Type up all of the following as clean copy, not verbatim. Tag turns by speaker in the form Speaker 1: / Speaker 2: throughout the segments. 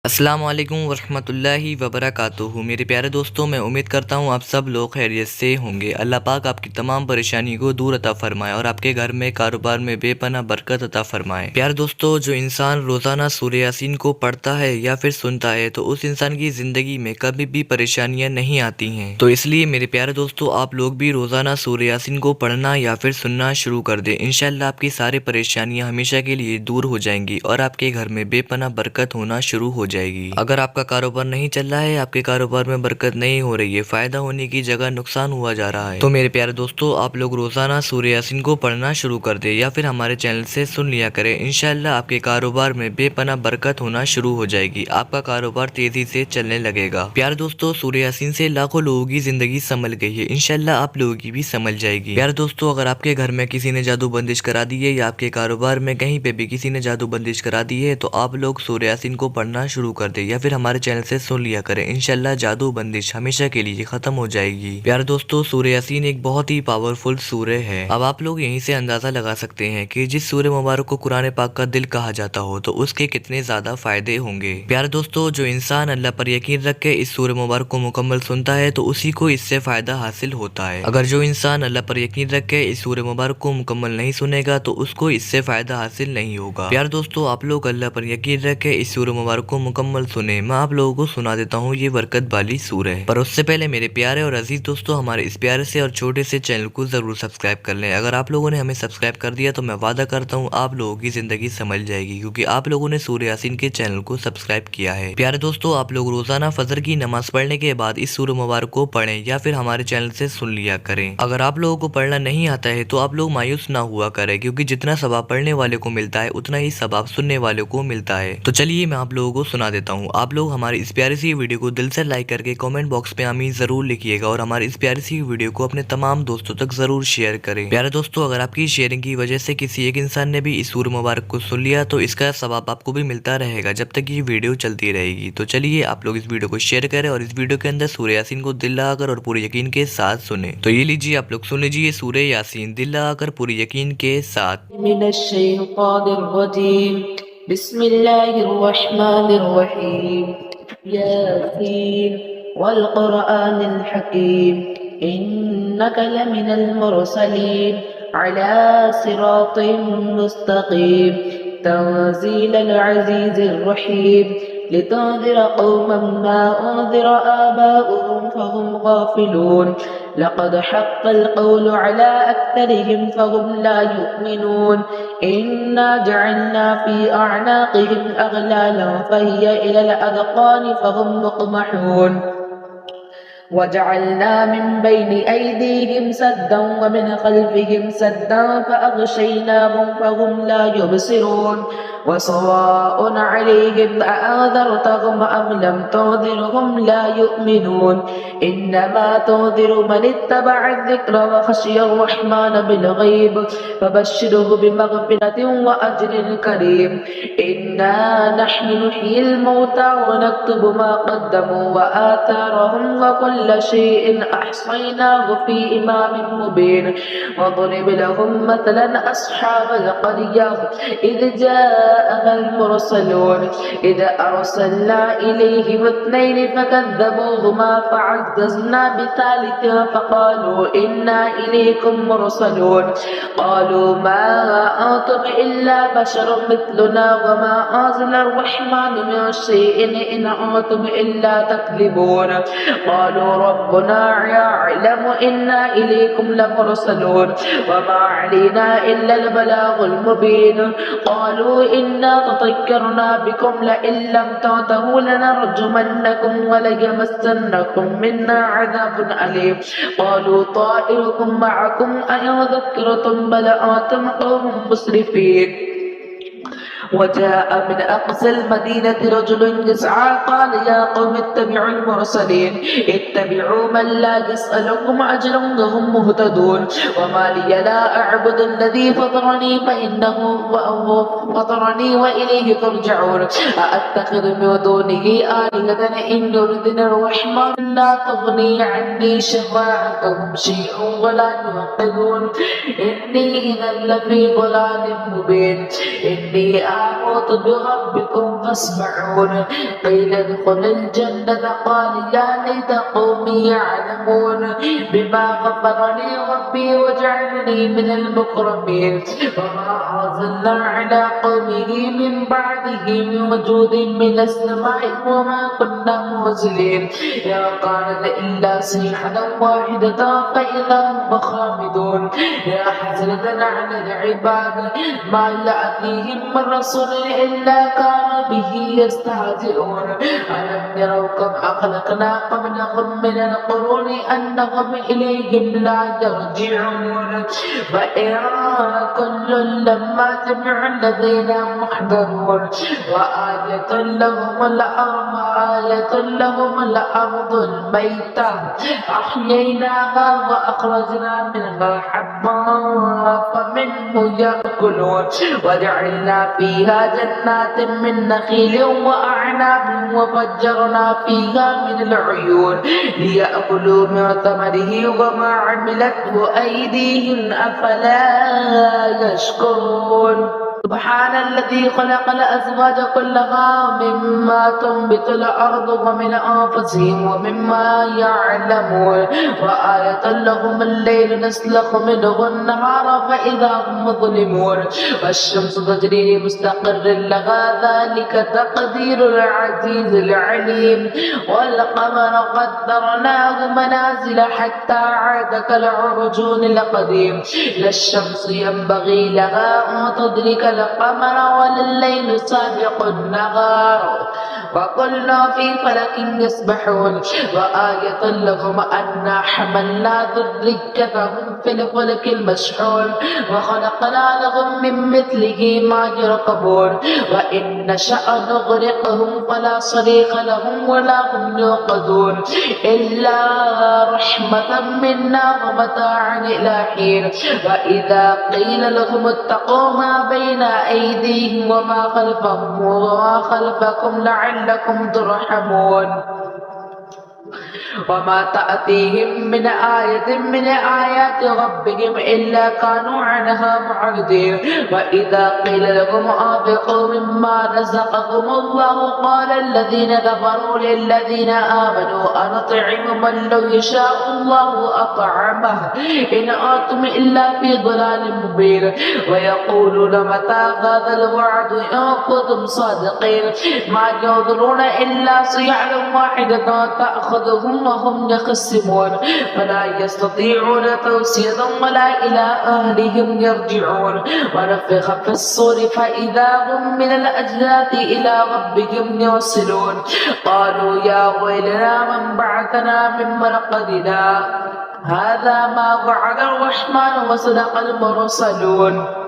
Speaker 1: अस्सलाम वालेकुम वरहमतुल्लाहि वबरकातुहू। मेरे प्यारे दोस्तों, मैं उम्मीद करता हूँ आप सब लोग खैरियत से होंगे। अल्लाह पाक आपकी तमाम परेशानी को दूर अता फरमाए और आपके घर में कारोबार में बेपनाह बरकत अता फरमाए। प्यारे दोस्तों, जो इंसान रोज़ाना सूरह यासीन को पढ़ता है या फिर सुनता है तो उस इंसान की ज़िंदगी में कभी भी परेशानियाँ नहीं आती हैं। तो इसलिए मेरे प्यारे दोस्तों, आप लोग भी रोज़ाना सूरह यासीन को पढ़ना या फिर सुनना शुरू कर दें। इंशाअल्लाह आपकी सारी परेशानियाँ हमेशा के लिए दूर हो जाएंगी और आपके घर में बेपनाह बरकत होना शुरू हो जाएगी। अगर आपका कारोबार नहीं चल रहा है, आपके कारोबार में बरकत नहीं हो रही है, फायदा होने की जगह नुकसान हुआ जा रहा है, तो मेरे प्यारे दोस्तों, आप लोग रोजाना सूरह यासीन को पढ़ना शुरू कर दे या फिर हमारे चैनल से सुन लिया करें। इंशाअल्लाह आपके कारोबार में बेपनाह बरकत होना शुरू हो जाएगी, आपका कारोबार तेजी से चलने लगेगा। प्यारे दोस्तों, सूरह यासीन से लाखों लोगों की जिंदगी संभल गई है, इंशाअल्लाह आप लोगों की भी संभल जाएगी। प्यारे दोस्तों, अगर आपके घर में किसी ने जादू बंदिश करा दी है या आपके कारोबार में कहीं पे भी किसी ने जादू बंदिश करा दी है, तो आप लोग सूरह यासीन को पढ़ना शुरू कर दे या फिर हमारे चैनल से सुन लिया करें। इंशाल्लाह जादू बंदिश हमेशा के लिए खत्म हो जाएगी। प्यारे दोस्तों, सूरह यासीन एक बहुत ही पावरफुल सूरह है। अब आप लोग यहीं से अंदाजा लगा सकते हैं कि जिस सूरह मुबारक को कुरान पाक का दिल कहा जाता हो तो उसके कितने ज्यादा फायदे होंगे। प्यारे दोस्तों, जो इंसान अल्लाह पर यकीन रख के इस सूरह मुबारक को मुकम्मल सुनता है तो उसी को इससे फायदा हासिल होता है। अगर जो इंसान अल्लाह पर यकीन रख के इस सूरह मुबारक को मुकम्मल नहीं सुनेगा तो उसको इससे फायदा हासिल नहीं होगा। प्यारे दोस्तों, आप लोग अल्लाह पर यकीन रख के इस सूरह मुबारक को मुकम्मल सुने। मैं आप लोगों को सुना देता हूँ ये बरकत वाली सूरह है, पर उससे पहले मेरे प्यारे और अजीज दोस्तों, हमारे इस प्यारे से और छोटे से चैनल को जरूर सब्सक्राइब कर लें। अगर आप लोगों ने हमें सब्सक्राइब कर दिया तो मैं वादा करता हूँ आप लोगों की जिंदगी संभल जाएगी, क्योंकि आप लोगों ने सूरह यासीन के चैनल को सब्सक्राइब किया है। प्यारे दोस्तों, आप लोग रोजाना फजर की नमाज पढ़ने के बाद इस सूरह मुबारक को पढ़ें या फिर हमारे चैनल से सुन लिया करें। अगर आप लोगों को पढ़ना नहीं आता है तो आप लोग मायूस ना हुआ करें, क्योंकि जितना सवाब पढ़ने वाले को मिलता है उतना ही सवाब सुनने वाले को मिलता है। तो चलिए मैं आप लोगों को सुना देता हूँ। आप लोग हमारी इस प्यारी सी वीडियो को दिल से लाइक करके कमेंट बॉक्स में आमीन जरूर लिखिएगा और हमारी इस प्यारी सी वीडियो को अपने तमाम दोस्तों तक जरूर शेयर करें। प्यारे दोस्तों, अगर आपकी शेयरिंग की वजह से किसी एक इंसान ने भी इस सूरह मुबारक को सुन लिया तो इसका सवाब आपको भी मिलता रहेगा जब तक ये वीडियो चलती रहेगी। तो चलिए आप लोग इस वीडियो को शेयर करें और इस वीडियो के अंदर सूरह यासीन को दिल लगाकर और पूरे यकीन के साथ सुने। तो ये लीजिए, आप लोग सुन लीजिए सूरह यासीन दिल लगाकर पूरे यकीन के साथ।
Speaker 2: यासीन वल क़ुरआनिल हकीम इन्नका लमिनल मुरसलीन अला सिरातिम मुस्तक़ीम तंज़ीलल अज़ीज़िर रहीम लितुन्ज़िर क़ौमन मा उन्ज़िर आबाउहुम फ़हुम गाफ़िलून लक़द हक़्क़ल क़ौलु अला अक्तरिहिम फ़हुम ला युमिनून इन्ना जअलना फ़ी अअनाक़िहिम अग़लालन फ़हिय इलल अज़क़ानि फ़हुम मुक़महून वजअलना मिन बैनि ऐदीहिम सद्दन व मिन ख़ल्फ़िहिम सद्दन फ़अग़शयनाहुम फ़हुम ला युबसिरून वसवाअन अलैहिम अअन्ज़रतहुम अम लम तुन्ज़िरहुम ला युमिनून इन्नमा तुन्ज़िरु मन इत्तबअ अज़्ज़िक्र व ख़शिय अर्रहमान बिलग़ैब फबश्शिरहु बिमग़फ़िरतिन व अज्रिन करीम इन्ना नहनु नुह्यिल मौता व नक्तुबु मा क़द्दमू व आथारहुम व कुल्ल शैइन अहसयनाहु फ़ी इमामिन मुबीन वضرب لهم مثلا أصحاب القرية إذ جاءها المرسلون إذ أرسلنا إليهم اثنين فكذبوهما فعززنا بثالث فقالوا إنا إليكم مرسلون قالوا ما أنتم إلا بشر مثلنا وما أنزل الرحمن من شيء إن أنتم إلا تكذبون قالوا ربنا يعلم إنا إليكم لمرسلون وما علينا إلا البلاغ المبين قالوا إنا تطيرنا بكم لئن لم تنتهوا لنرجمنكم وليمسنكم منا عذاب أليم قالوا طائركم معكم أئن ذكرتم بل أنتم قوم مسرفين وجاء من أقصى المدينة رجل يسعى قال يا قوم اتبعوا المرسلين اتبعوا من لا يسألكم أجرا وهم مهتدون وما لي لا أعبد الذي فطرني فإنه فطرني وإليه ترجعون أأتخذ من دونه آلهة إن يردنا الرحمن لا تغني عني شفاعتهم شيئا ولا ينقذون إني إذا لفي ضلال مبين إني أحوط بربكم فاسمعون قيل ادخل الجنة قال يا ليت قومي يعلمون بما غفر لي ربي وجعلني من المكرمين وما أرسلنا على قومه من بعده من وجود من السماء وما كنا مرسلين يا كانت إلا صيحة واحدة فإذا هم خامدون يا حسرة على العباد ما يأتيهم من رسول إلا كانوا به يستهزئون ألم يروا كم أخلقنا قبلهم من القرون أنهم إليهم لا يرجعون وإن كل لما جميع الذين محضرون وآية لهم الأرض الميتة أحييناها وأخرجنا منها حبا فمنه يأكلون وجعلنا فيها جنات من نخيل وأعناب وفجرنا فيها من العيون ليأكلوا من ثمره وما عملته أيديهم أفلا يشكرون سبحان الذي خلق الأزواج كلها مما تنبت الأرض ومن أنفسهم ومما يعلمون وآية لهم الليل نسلخ منه النهار فإذا هم مظلمون والشمس تجري لمستقر لها ذلك تقدير العزيز العليم والقمر قدرناه منازل حتى عاد كالعرجون القديم لا الشمس ينبغي لها أن تدرك القمر ولا الليل سابق النهار وكل في فلك يسبحون وآية لهم أنا حملنا ذريتهم في الفلك المشحون وخلقنا لهم من مثله ما يركبون وإن نشأ نغرقهم فلا صريخ لهم ولا هم يوقظون إلا رحمة منا ومتاعا إلى حين وإذا قيل لهم اتقوا ما بين أيديهم وما خلفكم لعلكم ترحمون وما تأتيهم من آية من آيات ربهم إلا كانوا عنها معرضين وإذا قيل لهم أنفقوا مما رزقكم الله قال الذين كفروا للذين آمنوا أنطعم من لو يشاء الله أطعمه إن أنتم إلا في ضلال مبين ويقولون متى هذا الوعد إن كنتم صادقين ما ينظرون إلا صيحة واحدة تأخذهم وهم يخصمون فلا يستطيعون توصية ولا إلى أهلهم يرجعون ونفخ في الصور فإذا هم من الأجداث إلى ربهم يوصلون قالوا يا ويلنا من بعثنا من مرقدنا هذا ما وعد الرحمن وصدق المرسلون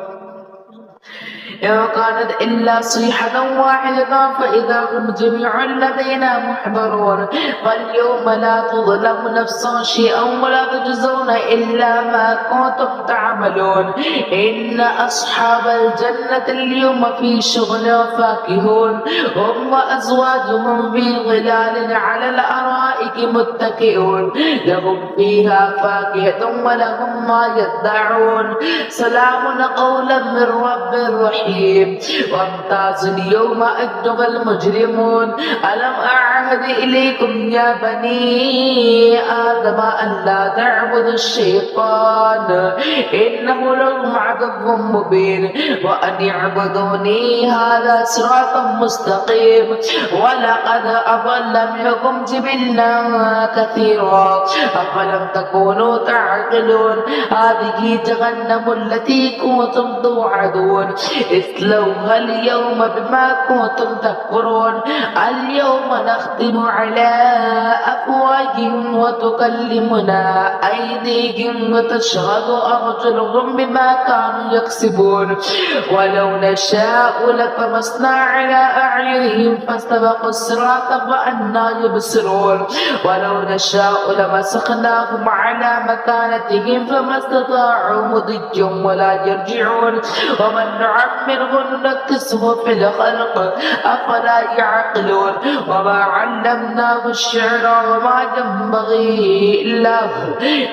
Speaker 2: إن كانت إلا صيحة واحدة فإذا هم جميع لدينا محضرون فاليوم لا تظلم نفس شيئا ولا تجزون إلا ما كنتم تعملون إن أصحاب الجنة اليوم في شغل فاكهون هم وأزواجهم في ظلال على الأرائك متكئون لهم فيها فاكهة ولهم ما يدعون سلام قولا من رب رحيم وامتاز اليوم أيها المجرمون ألم أعهد إليكم يا بني آدم أن لا تعبدوا الشيطان إنه لكم عدو مبين وأن يعبدوني هذا صراط مستقيم ولقد أضل منكم جبلا كثيرا أفلم تكونوا تعقلون هذه جهنم التي كنتم توعدون اصلوها اليوم بما كنتم تكفرون اليوم نختم على أفواههم وتكلمنا أيديهم وتشهد أرجلهم بما كانوا يكسبون ولو نشاء لطمسنا على أعينهم فاستبقوا الصراط فأنى يبصرون ولو نشاء لمسخناهم على مكانتهم فما استطاعوا مضيا ولا يرجعون ومن نعمره ننكسه في الخلق أفلا يعقلون وما وعلمناه الشعر وما ينبغي له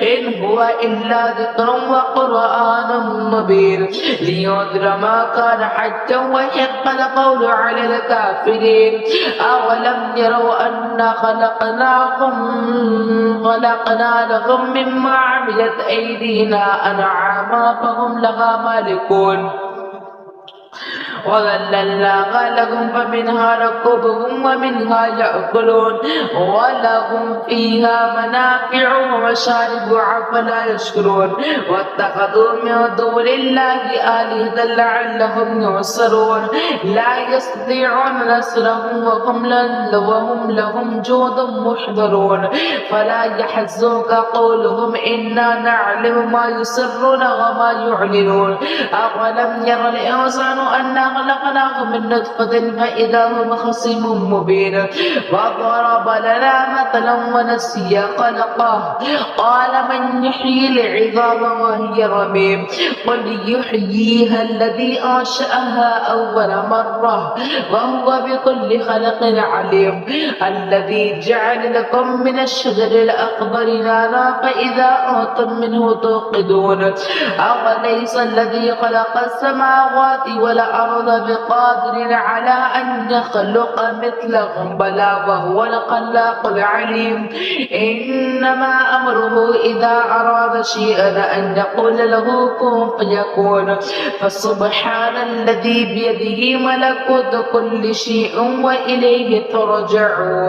Speaker 2: إن هو إلا ذكر وقرآن مبين لينذر ما كان حجا ويحق القول على الكافرين أولم يروا أنا خلقنا لهم مما عملت أيدينا أنعاما فهم لها مالكون وذللناها لهم فمنها ركوبهم ومنها يأكلون ولهم فيها منافع ومشارب أفلا يشكرون واتخذوا من دون الله آلهة لعلهم ينصرون لا يستطيعون نصرهم وهم لهم جند محضرون فلا يحزنك قولهم إنا نعلم ما يسرون وما يعلنون أولم ير الإنسان أنا خلقناه من نطفة فإذا هو خصيم مبين وضرب لنا مثلا ونسي خلقه قال من يحيي العظام وهي رميم قل يحييها الذي أنشأها أول مرة وهو بكل خلق عليم الذي جعل لكم من الشجر الأخضر نارا فإذا أنتم منه توقدون أوليس الذي خلق السماوات والأرض بقادر على أن يخلق مثلهم بلى وهو الخلاق العليم إنما أمره إذا أراد شيئا أن يقول له كن فيكون فسبحان الذي بيده ملكوت كل شيء وإليه ترجعون